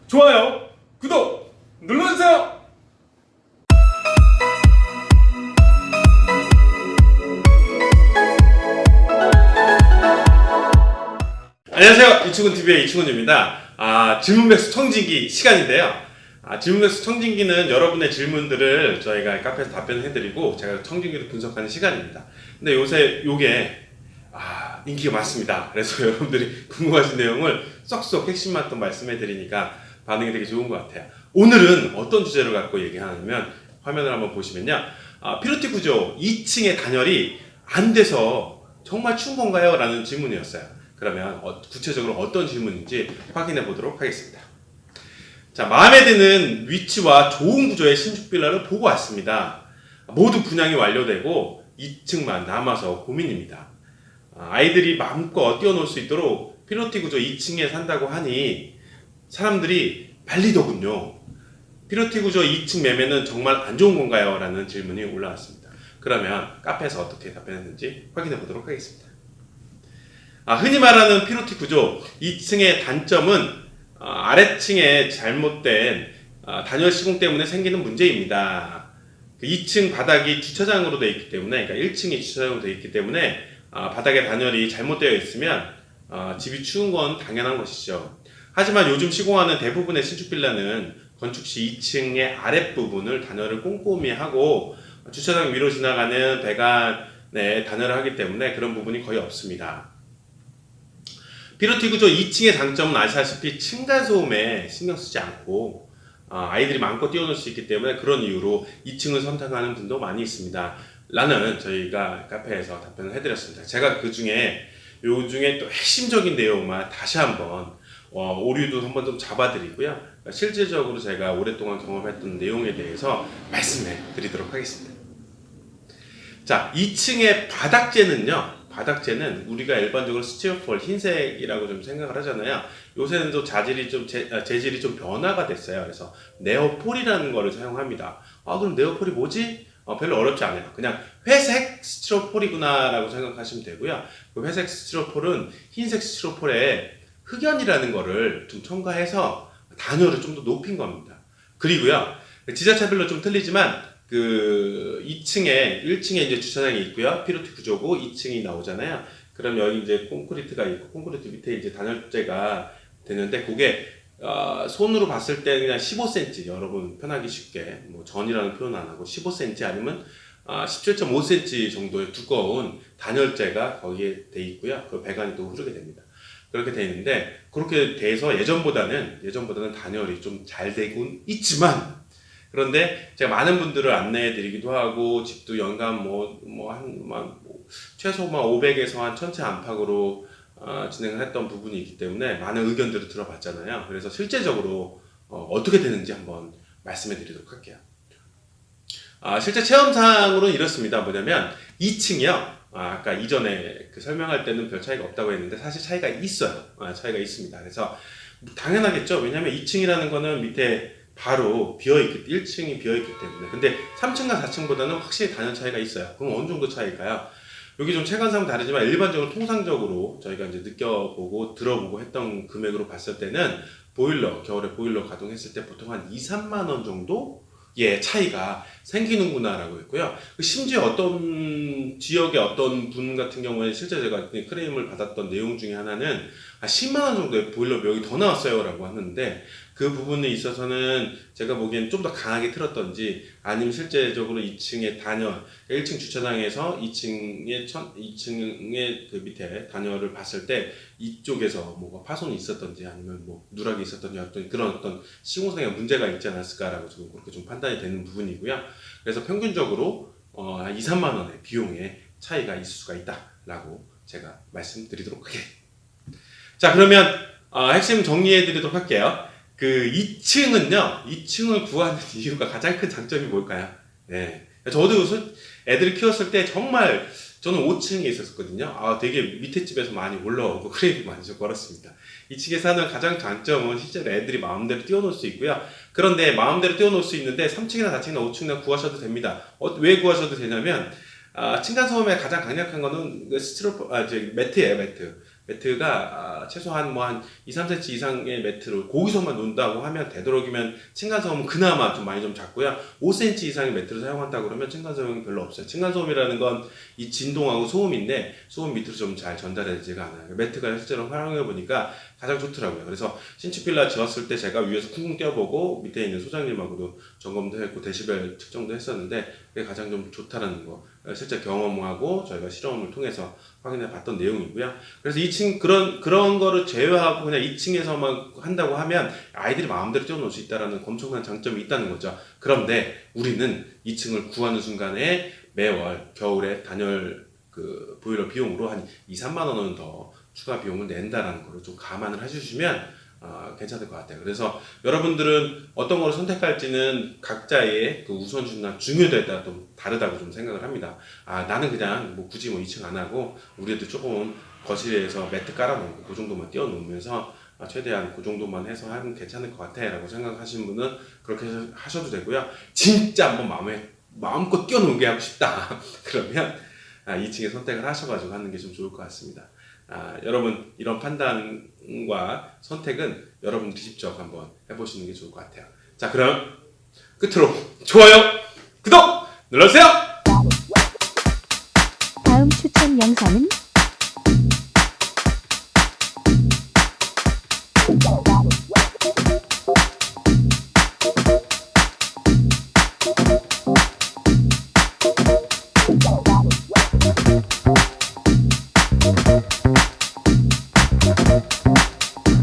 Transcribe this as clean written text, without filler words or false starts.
좋아요, 구독 눌러주세요. 안녕하세요, 이충훈TV의 이충훈입니다. 질문백수 청진기 시간인데요. 질문백수 청진기는 여러분의 질문들을 저희가 카페에서 답변해드리고 제가 청진기를 분석하는 시간입니다. 근데 요새 요게 인기가 많습니다. 그래서 여러분들이 궁금하신 내용을 쏙쏙 핵심만 또 말씀해드리니까 반응이 되게 좋은 것 같아요. 오늘은 어떤 주제를 갖고 얘기하냐면, 화면을 한번 보시면요, 피로티 구조 2층의 단열이 안 돼서 정말 추운 건가요? 라는 질문이었어요. 그러면 구체적으로 어떤 질문인지 확인해 보도록 하겠습니다. 자, 마음에 드는 위치와 좋은 구조의 신축 빌라를 보고 왔습니다. 모두 분양이 완료되고 2층만 남아서 고민입니다. 아이들이 마음껏 뛰어놀 수 있도록 피로티 구조 2층에 산다고 하니 사람들이 발리더군요. 피로티 구조 2층 매매는 정말 안 좋은 건가요? 라는 질문이 올라왔습니다. 그러면 카페에서 어떻게 답변했는지 확인해 보도록 하겠습니다. 흔히 말하는 피로티 구조 2층의 단점은 아래층에 잘못된 단열 시공 때문에 생기는 문제입니다. 2층 바닥이 주차장으로 되어 있기 때문에, 그러니까 1층이 주차장으로 되어 있기 때문에 바닥에 단열이 잘못되어 있으면 집이 추운 건 당연한 것이죠. 하지만 요즘 시공하는 대부분의 신축 빌라는 건축 시 2층의 아랫부분을 단열을 꼼꼼히 하고 주차장 위로 지나가는 배관에 단열을 하기 때문에 그런 부분이 거의 없습니다. 피로티 구조 2층의 장점은 아시다시피 층간소음에 신경 쓰지 않고 아이들이 마음껏 뛰어놀 수 있기 때문에 그런 이유로 2층을 선택하는 분도 많이 있습니다. 라는 저희가 카페에서 답변을 해드렸습니다. 제가 그 중에 요 중에 또 핵심적인 내용만 다시 한번 오류도 한번 좀 잡아드리고요. 실질적으로 제가 오랫동안 경험했던 내용에 대해서 말씀해 드리도록 하겠습니다. 자, 2층의 바닥재는 우리가 일반적으로 스티로폴 흰색이라고 좀 생각을 하잖아요. 요새는 또 재질이 좀 변화가 됐어요. 그래서 네오폴이라는 거를 사용합니다. 그럼 네오폴이 뭐지? 별로 어렵지 않아요. 그냥 회색 스티로폴이구나 라고 생각하시면 되고요. 그 회색 스티로폴은 흰색 스티로폴에 흑연이라는 거를 좀 첨가해서 단열을 좀 더 높인 겁니다. 그리고요, 지자차별로 좀 틀리지만 1층에 이제 주차장이 있고요. 피로티 구조고 2층이 나오잖아요. 그럼 여기 이제 콘크리트가 있고, 콘크리트 밑에 이제 단열재가 되는데, 그게 손으로 봤을 때 그냥 15cm, 여러분 편하기 쉽게, 전이라는 표현 안 하고 15cm 아니면 17.5cm 정도의 두꺼운 단열재가 거기에 돼 있고요. 그 배관이 또 흐르게 됩니다. 그렇게 돼 있는데, 그렇게 돼서 예전보다는 단열이 좀 잘 되곤 있지만, 그런데 제가 많은 분들을 안내해 드리기도 하고, 집도 연간 최소 500에서 한 1000채 안팎으로 진행을 했던 부분이 있기 때문에 많은 의견들을 들어봤잖아요. 그래서 실제적으로 어떻게 되는지 한번 말씀해 드리도록 할게요. 실제 체험상으로는 이렇습니다. 뭐냐면 2층이요. 아까 이전에 설명할 때는 별 차이가 없다고 했는데 사실 차이가 있어요. 차이가 있습니다. 그래서 당연하겠죠. 왜냐면 2층이라는 거는 밑에 바로 비어있기, 1층이 비어있기 때문에. 근데 3층과 4층보다는 확실히 단열 차이가 있어요. 그럼 어느 정도 차이일까요? 여기 좀 체감상 다르지만 일반적으로 통상적으로 저희가 이제 느껴보고 들어보고 했던 금액으로 봤을 때는 겨울에 보일러 가동했을 때 보통 한 2-3만 원 정도의 차이가 생기는구나 라고 했고요. 심지어 어떤 지역의 어떤 분 같은 경우에 실제 제가 크레임을 받았던 내용 중에 하나는 10만 원 정도의 보일러 비용이 더 나왔어요 라고 하는데, 그 부분에 있어서는 제가 보기엔 좀 더 강하게 틀었던지, 아니면 실제적으로 2층의 단열, 1층 주차장에서 2층의 그 밑에 단열을 봤을 때 이쪽에서 뭐가 파손이 있었던지 아니면 누락이 있었던지 그런 시공상의 문제가 있지 않았을까라고 저는 그렇게 좀 판단이 되는 부분이고요. 그래서 평균적으로 2-3만 원의 비용의 차이가 있을 수가 있다라고 제가 말씀드리도록 할게요. 자, 그러면 핵심 정리해 드리도록 할게요. 2층을 구하는 이유가 가장 큰 장점이 뭘까요? 네. 저도 애들을 키웠을 때 정말 저는 5층에 있었거든요. 되게 밑에 집에서 많이 올라오고 크레임이 많이 좀 걸었습니다. 2층에 사는 가장 장점은 실제로 애들이 마음대로 뛰어놀 수 있고요. 그런데 마음대로 뛰어놀 수 있는데 3층이나 4층이나 5층이나 구하셔도 됩니다. 왜 구하셔도 되냐면 층간소음에 가장 강력한 거는 매트예요, 매트. 매트가 최소한 뭐 한 2, 3cm 이상의 매트로 거기서만 논다고 하면 되도록이면 층간소음은 그나마 좀 많이 좀 작고요. 5cm 이상의 매트를 사용한다 그러면 층간소음이 별로 없어요. 층간소음이라는 건 이 진동하고 소음인데 소음 밑으로 좀 잘 전달되지가 않아요. 매트가 실제로 활용해 보니까 가장 좋더라고요. 그래서 신축 빌라 지었을 때 제가 위에서 쿵쿵 뛰어보고 밑에 있는 소장님하고도 점검도 했고 데시벨 측정도 했었는데 그게 가장 좀 좋다라는 거 실제 경험하고 저희가 실험을 통해서 확인해 봤던 내용이고요. 그래서 2층 그런 거를 제외하고 그냥 2층에서만 한다고 하면 아이들이 마음대로 뛰어놀 수 있다라는 엄청난 장점이 있다는 거죠. 그런데 우리는 2층을 구하는 순간에 매월 겨울에 단열 그 보일러 비용으로 한 2, 3만 원은 더 추가 비용을 낸다라는 거를 좀 감안을 해주시면 괜찮을 것 같아요. 그래서 여러분들은 어떤 걸 선택할지는 각자의 그 우선순위나 중요도에 따라 좀 다르다고 좀 생각을 합니다. 나는 그냥 뭐 굳이 뭐 2층 안 하고 우리 애들 조금 거실에서 매트 깔아놓고 그 정도만 띄워놓으면서 최대한 그 정도만 해서 하면 괜찮을 것 같아 라고 생각하시는 분은 그렇게 하셔도 되고요. 진짜 한번 마음껏 뛰어놀게 하고 싶다 그러면 2층에 선택을 하셔가지고 하는 게 좀 좋을 것 같습니다. 여러분 이런 판단과 선택은 여러분들이 직접 한번 해보시는 게 좋을 것 같아요. 자, 그럼 끝으로 좋아요, 구독 눌러주세요. 다음 추천 영상은